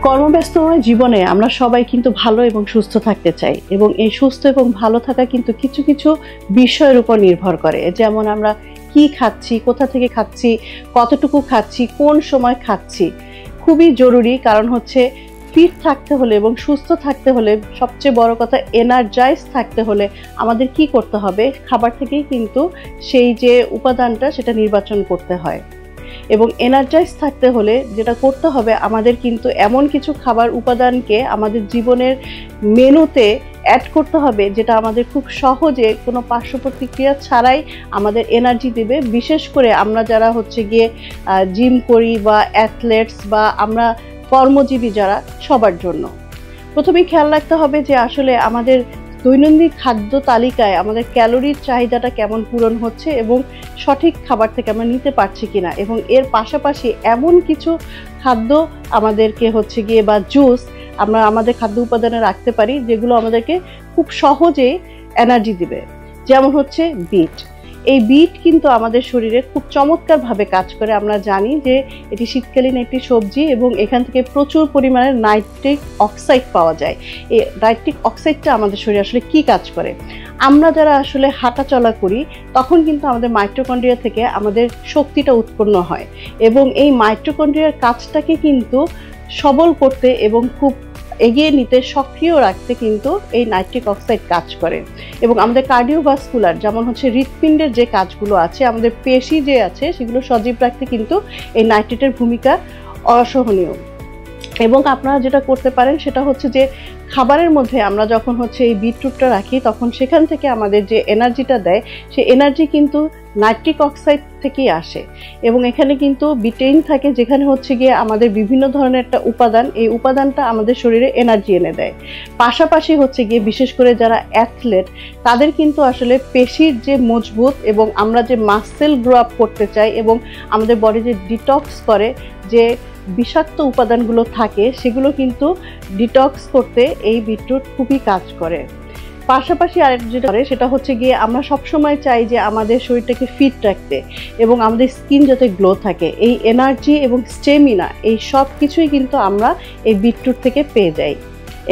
কর্মব্যস্তময় জীবনে আমরা সবাই কিন্তু ভালো এবং সুস্থ থাকতে চাই, এবং এই সুস্থ এবং ভালো থাকা কিন্তু কিছু কিছু বিষয়ের উপর নির্ভর করে। যেমন আমরা কি খাচ্ছি, কোথা থেকে খাচ্ছি, কতটুকু খাচ্ছি, কোন সময় খাচ্ছি, খুবই জরুরি। কারণ হচ্ছে ফিট থাকতে হলে এবং সুস্থ থাকতে হলে, সবচেয়ে বড় কথা এনার্জাইজ থাকতে হলে আমাদের কি করতে হবে, খাবার থেকেই কিন্তু সেই যে উপাদানটা সেটা নির্বাচন করতে হয়। এবং এনার্জাইজ থাকতে হলে যেটা করতে হবে, আমাদের কিন্তু এমন কিছু খাবার উপাদানকে আমাদের জীবনের মেনুতে অ্যাড করতে হবে যেটা আমাদের খুব সহজে কোনো পার্শ্ব প্রতিক্রিয়া ছাড়াই আমাদের এনার্জি দেবে। বিশেষ করে আমরা যারা হচ্ছে গিয়ে জিম করি বা অ্যাথলেটস বা আমরা কর্মজীবী যারা, সবার জন্য প্রথমেই খেয়াল রাখতে হবে যে আসলে আমাদের দৈনন্দিন খাদ্য তালিকায় আমাদের ক্যালোরির চাহিদাটা কেমন পূরণ হচ্ছে এবং সঠিক খাবার থেকে আমরা নিতে পারছি কিনা। এবং এর পাশাপাশি এমন কিছু খাদ্য আমাদেরকে হচ্ছে গিয়ে বা জুস আমরা আমাদের খাদ্য উপাদানে রাখতে পারি যেগুলো আমাদেরকে খুব সহজে এনার্জি দিবে। যেমন হচ্ছে বিট। এই বিট কিন্তু আমাদের শরীরে খুব চমৎকারভাবে কাজ করে। আমরা জানি যে এটি শীতকালীন একটি সবজি এবং এখান থেকে প্রচুর পরিমাণে নাইট্রিক অক্সাইড পাওয়া যায়। এই নাইট্রিক অক্সাইডটা আমাদের শরীরে আসলে কি কাজ করে, আমরা যারা আসলে হাঁটা চলা করি তখন কিন্তু আমাদের মাইটোকন্ড্রিয়া থেকে আমাদের শক্তিটা উৎপন্ন হয়, এবং এই মাইটোকন্ড্রিয়ার কাজটাকে কিন্তু সবল করতে এবং খুব এগিয়ে নিতে, সক্রিয় রাখতে কিন্তু এই নাইট্রিক অক্সাইড কাজ করে। এবং আমাদের কার্ডিওভাস্কুলার, যেমন হচ্ছে হৃৎপিণ্ডের যে কাজগুলো আছে, আমাদের পেশি যে আছে সেগুলো সজীব রাখতে কিন্তু এই নাইট্রেটের ভূমিকা অসহনীয়। এবং আপনারা যেটা করতে পারেন সেটা হচ্ছে যে খাবারের মধ্যে আমরা যখন হচ্ছে এই বিটরুটটা রাখি তখন সেখান থেকে আমাদের যে এনার্জিটা দেয় সেই এনার্জি কিন্তু নাইট্রিক অক্সাইড থেকেই আসে। এবং এখানে কিন্তু বিটেইন থাকে, যেখানে হচ্ছে গিয়ে আমাদের বিভিন্ন ধরনের একটা উপাদান, এই উপাদানটা আমাদের শরীরে এনার্জি এনে দেয়। পাশাপাশি হচ্ছে গিয়ে বিশেষ করে যারা অ্যাথলেট তাদের কিন্তু আসলে পেশির যে মজবুত এবং আমরা যে মাসেল গ্রো আপ করতে চাই এবং আমাদের বডি যে ডিটক্স করে, যে বিষাক্ত উপাদানগুলো থাকে সেগুলো কিন্তু ডিটক্স করতে এই বিটরুট খুবই কাজ করে। পাশাপাশি আরেক যেটা করে সেটা হচ্ছে গিয়ে আমরা সবসময় চাই যে আমাদের শরীরটাকে ফিট রাখতে এবং আমাদের স্কিন যাতে গ্লো থাকে। এই এনার্জি এবং স্টেমিনা, এই সব কিছুই কিন্তু আমরা এই বিটরুট থেকে পেয়ে যাই।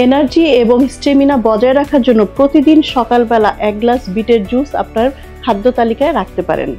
এনার্জি এবং স্টেমিনা বজায় রাখার জন্য প্রতিদিন সকালবেলা 1 গ্লাস বিটের জুস আপনার খাদ্য তালিকায় রাখতে পারেন।